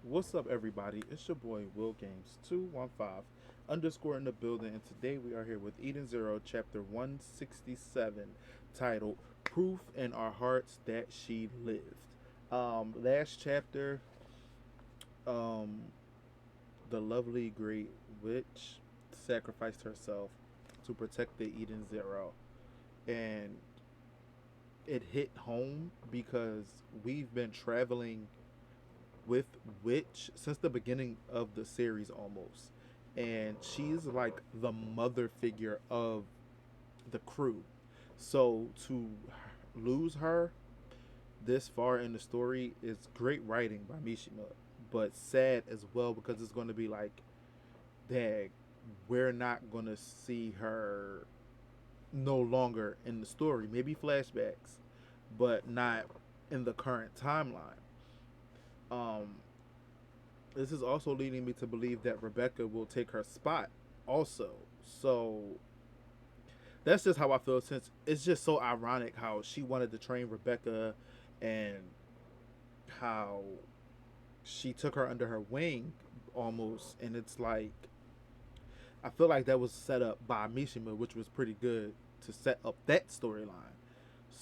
What's up, everybody? It's your boy Will Games 215 underscore in the building, and today we are here with Eden Zero, chapter 167, titled "Proof in Our Hearts That She Lived." Last chapter, um, the lovely great witch sacrificed herself to protect the Eden Zero, and it hit home because we've been traveling with Witch since the beginning of the series almost. And she's like the mother figure of the crew. So to lose her this far in the story is great writing by Mishima, but sad as well because it's going to be like, dang, we're not going to see her no longer in the story. Maybe flashbacks, but not in the current timeline. Um, this is also leading me to believe that Rebecca will take her spot also. So that's just how I feel, since it's just so ironic how she wanted to train Rebecca and how she took her under her wing almost, and it's like I feel like that was set up by Mishima, which was pretty good to set up that storyline.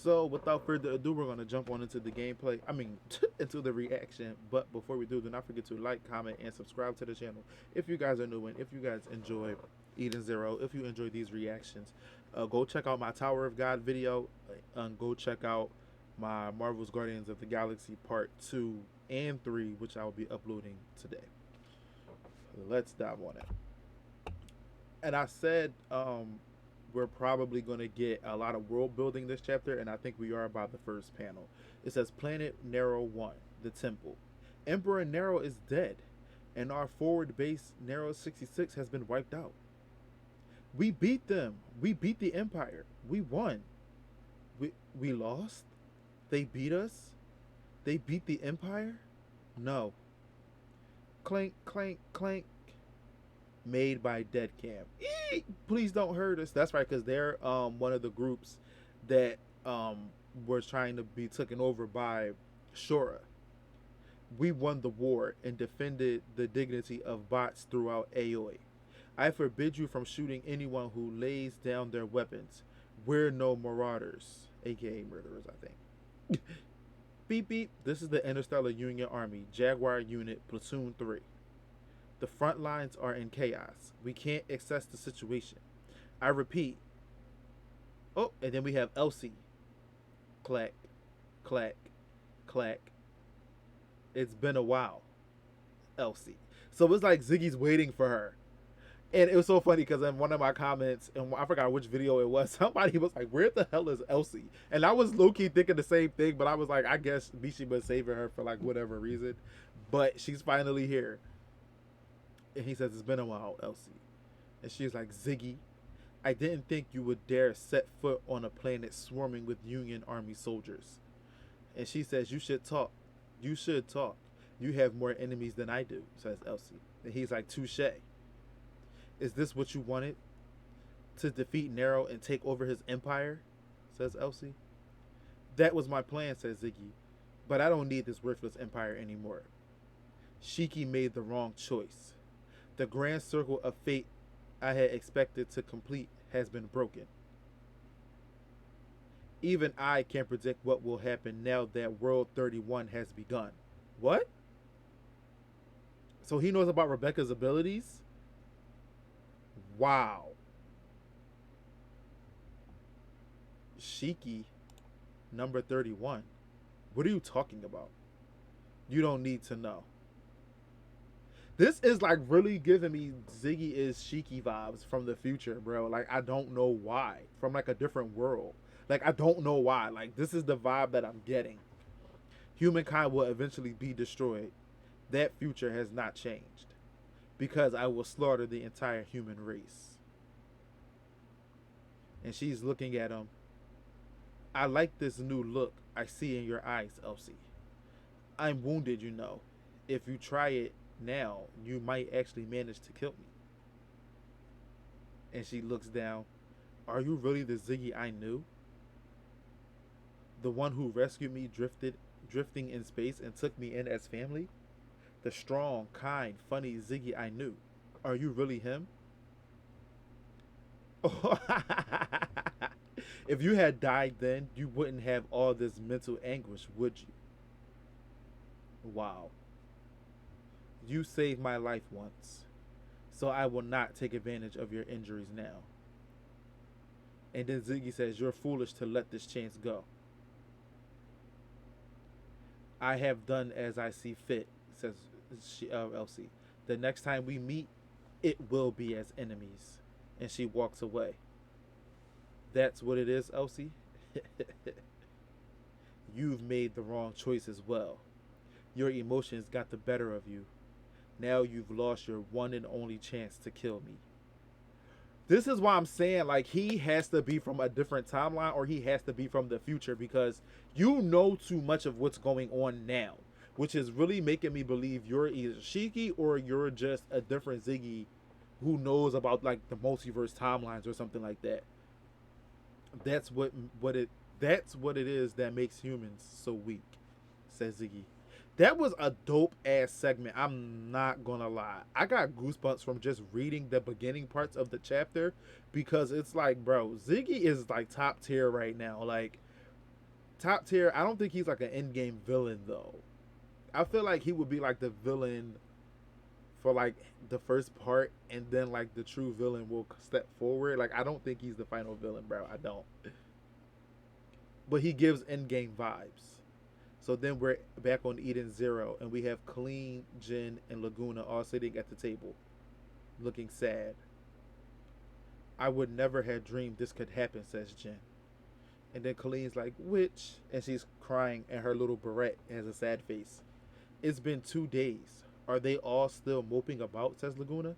So without further ado, we're gonna jump on into the gameplay. I mean, into the reaction. But before we do not forget to like, comment, and subscribe to the channel if you guys are new, and if you guys enjoy Eden Zero, if you enjoy these reactions, go check out my Tower of God video, and go check out my Marvel's Guardians of the Galaxy Part 2 and 3, which I will be uploading today. Let's dive on it. And I said we're probably going to get a lot of world building this chapter, and I think we are by the first panel. It says Planet Nero 1, the temple. Emperor Nero is dead, and our forward base Nero 66 has been wiped out. We beat them. We beat the Empire. We won. We lost? They beat us? They beat the Empire? No. Clank, clank, clank. Made by Deadcam. Please don't hurt us. That's right, because they're one of the groups that was trying to be taken over by Shora. We won the war and defended the dignity of bots throughout Aoi. I forbid you from shooting anyone who lays down their weapons. We're no marauders, aka murderers, I think. Beep beep. This is the Interstellar Union Army, Jaguar Unit, Platoon 3. The front lines are in chaos. We can't assess the situation. I repeat. Oh, and then we have Elsie. Clack, clack, clack. It's been a while, Elsie. So it's like Ziggy's waiting for her. And it was so funny because in one of my comments, and I forgot which video it was, somebody was like, "Where the hell is Elsie?" And I was low key thinking the same thing, but I was like, I guess Mishima saving her for like whatever reason. But she's finally here. And he says, "It's been a while, Elsie." And she's like, "Ziggy, I didn't think you would dare set foot on a planet swarming with Union Army soldiers." And she says, "You should talk. You should talk. You have more enemies than I do," says Elsie. And he's like, "Touche. Is this what you wanted? To defeat Nero and take over his empire?" says Elsie. "That was my plan," says Ziggy. "But I don't need this worthless empire anymore. Shiki made the wrong choice. The grand circle of fate I had expected to complete has been broken. Even I can't predict what will happen now that World 31 has begun." What? So he knows about Rebecca's abilities? Wow. Shiki, number 31. What are you talking about? You don't need to know. This is like really giving me Ziggy is Shiki vibes from the future, bro. Like, I don't know why. From like a different world. Like, I don't know why. Like, this is the vibe that I'm getting. Humankind will eventually be destroyed. That future has not changed. Because I will slaughter the entire human race. And she's looking at him. "I like this new look I see in your eyes, Elsie. I'm wounded, you know. If you try it now, you might actually manage to kill me." And she looks down. "Are you really the Ziggy I knew? The one who rescued me drifting in space and took me in as family?" The strong, kind, funny Ziggy I knew. Are you really him? If you had died then, you wouldn't have all this mental anguish, would you? Wow. You saved my life once, so I will not take advantage of your injuries now. And then Ziggy says, you're foolish to let this chance go. I have done as I see fit, says Elsie. The next time we meet, it will be as enemies. And she walks away. That's what it is, Elsie? You've made the wrong choice as well. Your emotions got the better of you. Now you've lost your one and only chance to kill me. This is why I'm saying, like, he has to be from a different timeline or he has to be from the future, because you know too much of what's going on now, which is really making me believe you're either Shiki or you're just a different Ziggy who knows about, like, the multiverse timelines or something like that. That's what it is that makes humans so weak, says Ziggy. That was a dope ass segment. I'm not gonna lie. I got goosebumps from just reading the beginning parts of the chapter, because it's like, bro, Ziggy is like top tier right now. Like, top tier. I don't think he's like an end game villain though. I feel like he would be like the villain for like the first part, and then like the true villain will step forward. Like, I don't think he's the final villain, bro. I don't. But he gives end game vibes. So then we're back on Eden Zero, and we have Colleen, Jin, and Laguna all sitting at the table, looking sad. I would never have dreamed this could happen, says Jin. And then Colleen's like, which? And she's crying, and her little barrette has a sad face. It's been 2 days. Are they all still moping about, says Laguna.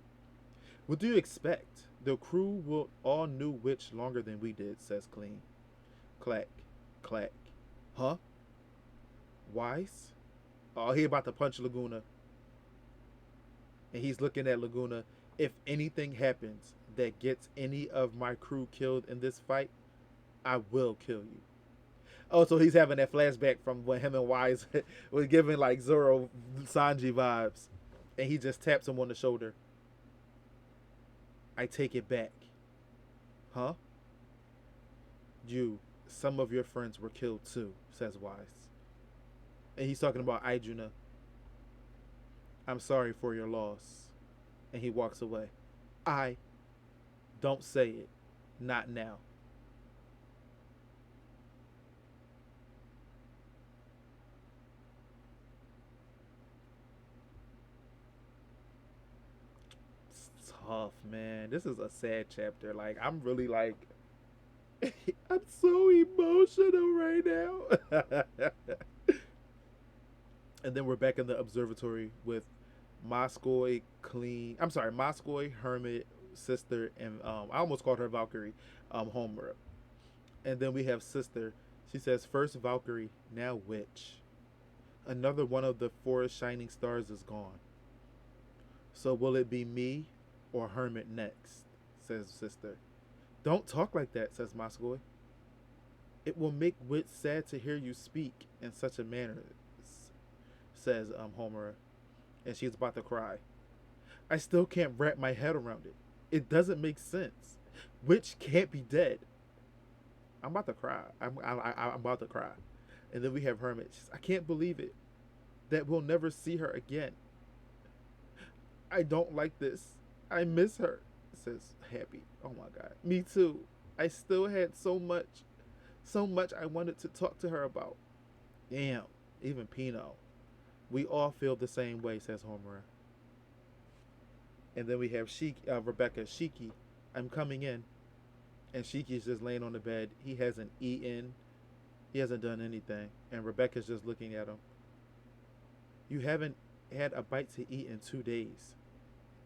What do you expect? The crew will all knew Witch longer than we did, says Colleen. Clack, clack. Huh? Wise? Oh, he about to punch Laguna. And he's looking at Laguna. If anything happens that gets any of my crew killed in this fight, I will kill you. Oh, so he's having that flashback from when him and Wise was giving like Zoro Sanji vibes. And he just taps him on the shoulder. I take it back. Huh? Some of your friends were killed too, says Wise. And he's talking about Arjuna. I'm sorry for your loss. And he walks away. I don't say it. Not now. It's tough, man. This is a sad chapter. Like, I'm really like I'm so emotional right now. And then we're back in the observatory with Moscow, Hermit, Sister, and I almost called her Valkyrie, Homer. And then we have Sister. She says, first Valkyrie, now Witch. Another one of the four shining stars is gone. So will it be me or Hermit next? Says Sister. Don't talk like that, says Moscow. It will make Wit sad to hear you speak in such a manner, says Homer. And she's about to cry. I still can't wrap my head around it. It doesn't make sense. Witch can't be dead. I'm about to cry. I'm about to cry. And then we have Hermit. I can't believe it. That we'll never see her again. I don't like this. I miss her, says Happy. Oh my God. Me too. I still had so much I wanted to talk to her about. Damn. Even Pino. We all feel the same way, says Homer. And then we have Rebecca. Shiki, I'm coming in. And Shiki's just laying on the bed. He hasn't eaten. He hasn't done anything. And Rebecca's just looking at him. You haven't had a bite to eat in 2 days.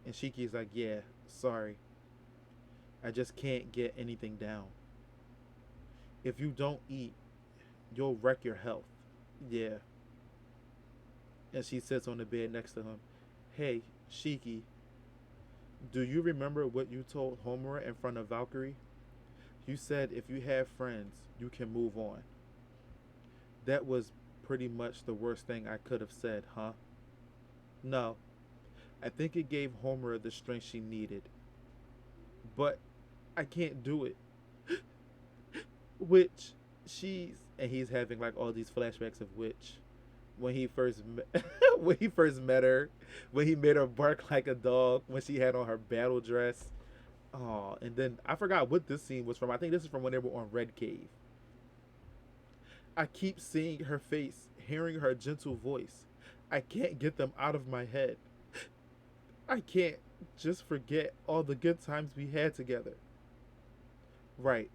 And Shiki's like, yeah, sorry. I just can't get anything down. If you don't eat, you'll wreck your health. Yeah. And she sits on the bed next to him. Hey, Shiki, do you remember what you told Homer in front of Valkyrie? You said if you have friends, you can move on. That was pretty much the worst thing I could have said, huh? No, I think it gave Homer the strength she needed, but I can't do it. Which and he's having like all these flashbacks of which when he first met, when he first met her, when he made her bark like a dog, when she had on her battle dress. Oh, and then I forgot what this scene was from. I think this is from when they were on Red Cave. I keep seeing her face, hearing her gentle voice. I can't get them out of my head. I can't just forget all the good times we had together. Right,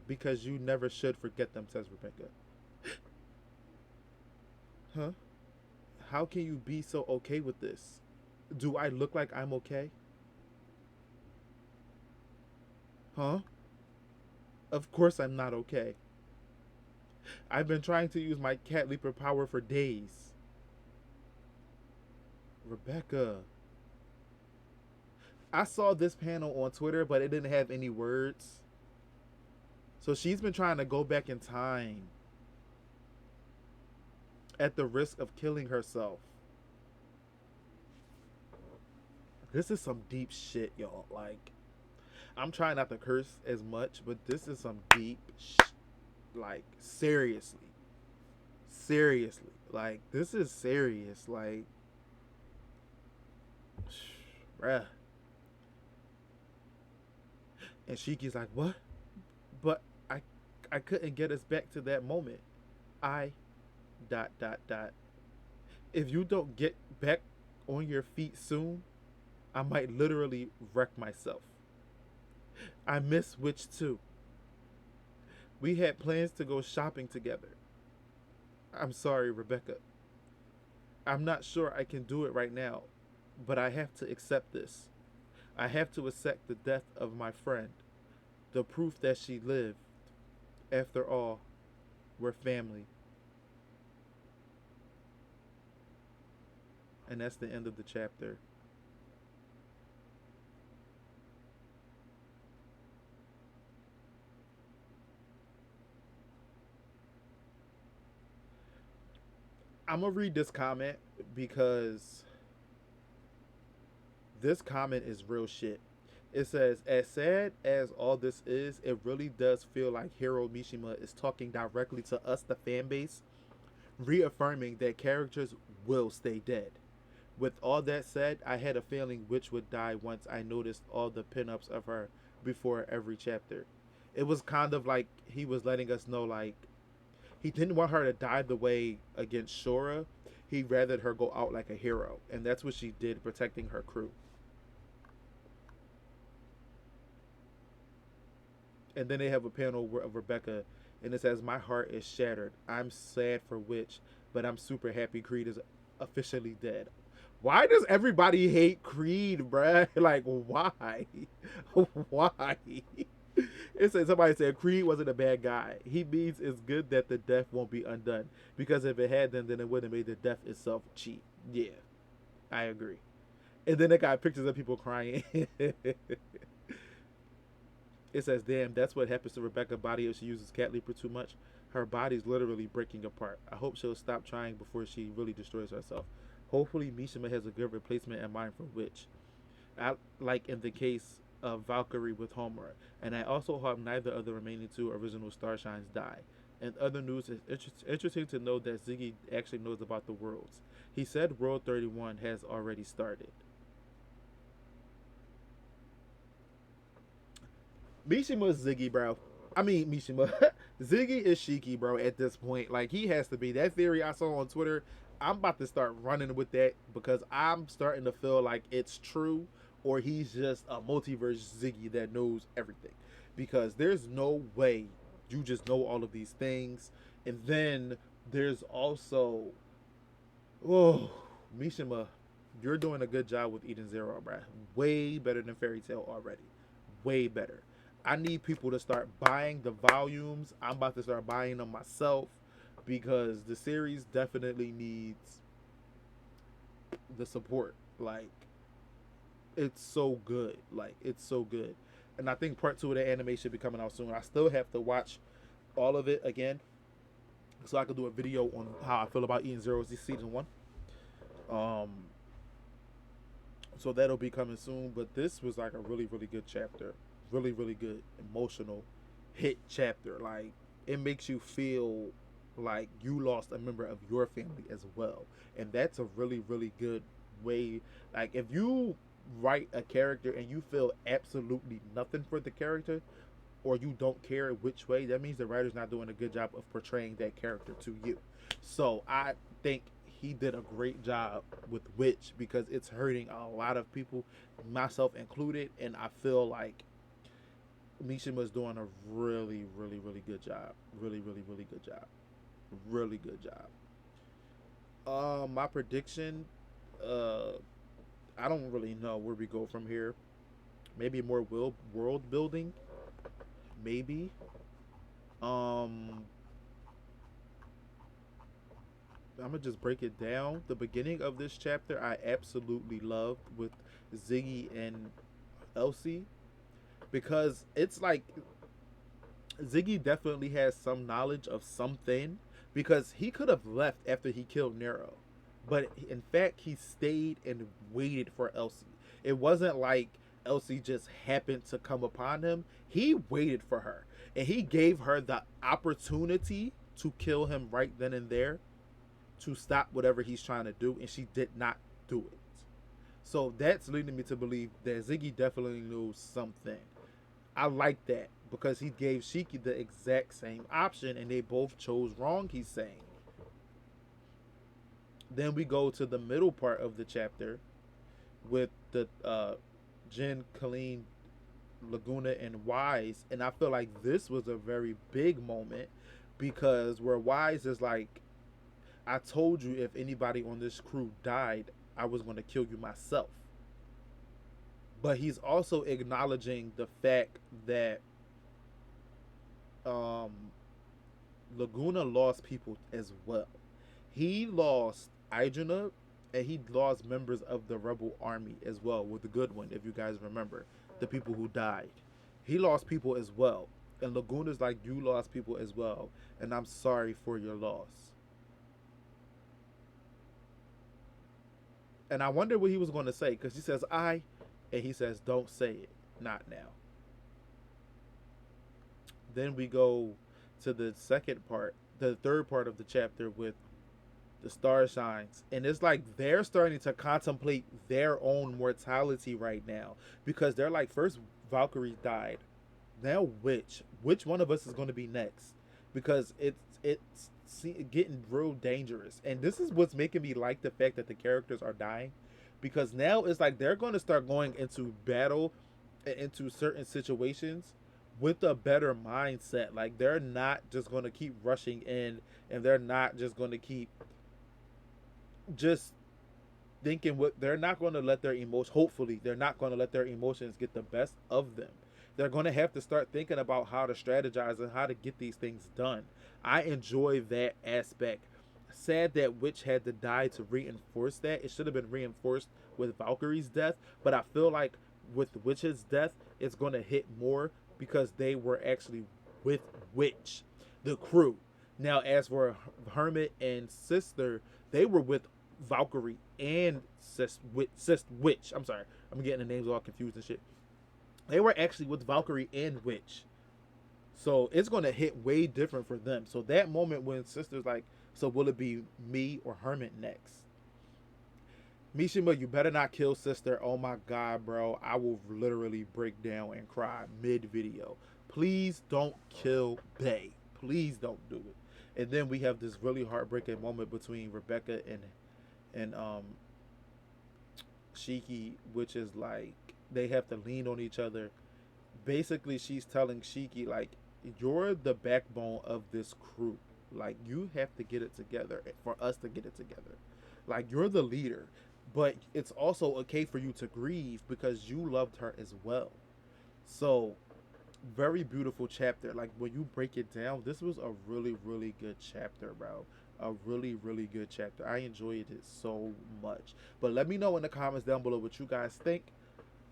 because you never should forget them, says Rebecca. Huh? How can you be so okay with this? Do I look like I'm okay? Huh? Of course I'm not okay. I've been trying to use my cat leaper power for days. Rebecca. I saw this panel on Twitter, but it didn't have any words. So she's been trying to go back in time at the risk of killing herself. This is some deep shit, y'all. Like, I'm trying not to curse as much, but this is some deep shit. Like, seriously. Seriously. Like, this is serious. Like, bruh. And Shiki's like, what? But I couldn't get us back to that moment. I dot dot dot. If you don't get back on your feet soon, I might literally wreck myself. I miss Witch too. We had plans to go shopping together. I'm sorry, Rebecca. I'm not sure I can do it right now, but I have to accept this. I have to accept the death of my friend, the proof that she lived. After all, we're family. And that's the end of the chapter. I'm gonna read this comment because this comment is real shit. It says, as sad as all this is, it really does feel like Hiro Mishima is talking directly to us, the fan base, reaffirming that characters will stay dead. With all that said, I had a feeling Witch would die once I noticed all the pinups of her before every chapter. It was kind of like he was letting us know, like, he didn't want her to die the way against Shora. He rather her go out like a hero, and that's what she did, protecting her crew. And then they have a panel of Rebecca, and it says, "My heart is shattered. I'm sad for Witch, but I'm super happy Creed is officially dead." Why does everybody hate Creed, bruh? Like, why? Why? It says somebody said Creed wasn't a bad guy. He means it's good that the death won't be undone because if it had, then it would have made the death itself cheap. Yeah, I agree. And then it got pictures of people crying. It says, "Damn, that's what happens to Rebecca's body if she uses Cat Leaper too much. Her body's literally breaking apart. I hope she'll stop trying before she really destroys herself. Hopefully, Mishima has a good replacement in mind for Witch, like in the case of Valkyrie with Homer. And I also hope neither of the remaining two original Starshines die. And other news, it's interesting to know that Ziggy actually knows about the worlds. He said World 31 has already started." Mishima's Ziggy, bro. I mean, Mishima. Ziggy is Shiki, bro, at this point. Like, he has to be. That theory I saw on Twitter, I'm about to start running with that because I'm starting to feel like it's true or he's just a multiverse Ziggy that knows everything. Because there's no way you just know all of these things. And then there's also, oh, Mishima, you're doing a good job with Eden Zero, bro. Way better than Fairy Tail already. Way better. I need people to start buying the volumes. I'm about to start buying them myself because the series definitely needs the support. Like, it's so good. Like, it's so good. And I think part two of the anime should be coming out soon. I still have to watch all of it again so I can do a video on how I feel about Eden Zero season one. Um, So that'll be coming soon. But this was like a really, really good chapter. Really, really good emotional hit chapter. Like it makes you feel like you lost a member of your family as well. And that's a really, really good way. Like if you write a character and you feel absolutely nothing for the character, or you don't care which way, that means the writer's not doing a good job of portraying that character to you. So I think he did a great job with Witch because it's hurting a lot of people, myself included, and I feel like Mishima's doing a really, really, really good job. Really, really, really good job. Really good job. My prediction, uh, I don't really know where we go from here. Maybe more world building. Maybe. Um, I'm gonna just break it down. The beginning of this chapter I absolutely loved with Ziggy and Elsie because it's like Ziggy definitely has some knowledge of something because he could have left after he killed Nero. But in fact, he stayed and waited for Elsie. It wasn't like Elsie just happened to come upon him. He waited for her and he gave her the opportunity to kill him right then and there to stop whatever he's trying to do, and she did not do it. So that's leading me to believe that Ziggy definitely knew something. I like that because he gave Shiki the exact same option, and they both chose wrong. He's saying. Then we go to the middle part of the chapter with the Jin, Colleen, Laguna, and Wise, and I feel like this was a very big moment because where Wise is like, I told you if anybody on this crew died, I was going to kill you myself. But he's also acknowledging the fact that um, Laguna lost people as well. He lost Idrina and he lost members of the rebel army as well with the good one, if you guys remember. The people who died. He lost people as well. And Laguna's like, you lost people as well. And I'm sorry for your loss. And I wonder what he was going to say because he says I, and he says don't say it, not now. Then we go to the second part, the third part of the chapter with the star shines, and it's like they're starting to contemplate their own mortality right now because they're like, first Valkyrie died, now which one of us is going to be next because it's getting real dangerous, and this is what's making me like the fact that the characters are dying because now it's like they're going to start going into battle and into certain situations with a better mindset. Like they're not just going to keep rushing in, and they're not just going to keep just thinking what they're not going to let their emotions, hopefully they're not going to let their emotions get the best of them. They're going to have to start thinking about how to strategize and how to get these things done. I enjoy that aspect. Sad that Witch had to die to reinforce that. It should have been reinforced with Valkyrie's death, but I feel like with Witch's death it's going to hit more because they were actually with Witch, the crew. Now as for Hermit and Sister, they were with Valkyrie and Witch. I'm sorry, I'm getting the names all confused and shit. They were actually with Valkyrie and Witch, so it's gonna hit way different for them. So that moment when Sister's like, "So will it be me or Hermit next?" Mishima, you better not kill Sister. Oh my god, bro, I will literally break down and cry mid video. Please don't kill Bay. Please don't do it. And then we have this really heartbreaking moment between Rebecca and Shiki, which is like they have to lean on each other. Basically, she's telling Shiki like, "You're the backbone of this crew. Like you have to get it together for us to get it together. Like you're the leader, but it's also okay for you to grieve because you loved her as well." So very beautiful chapter. Like when you break it down, this was a really, really good chapter, bro. A really, really good chapter. I enjoyed it so much. But let me know in the comments down below what you guys think.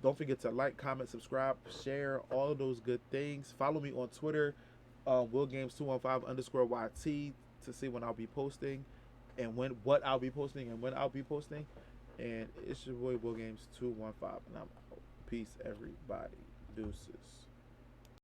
Don't forget to like, comment, subscribe, share, all of those good things. Follow me on Twitter, WillGames215_YT to see when I'll be posting and when I'll be posting. And it's your boy Will Games 215, and I'm out. Peace, everybody. Deuces.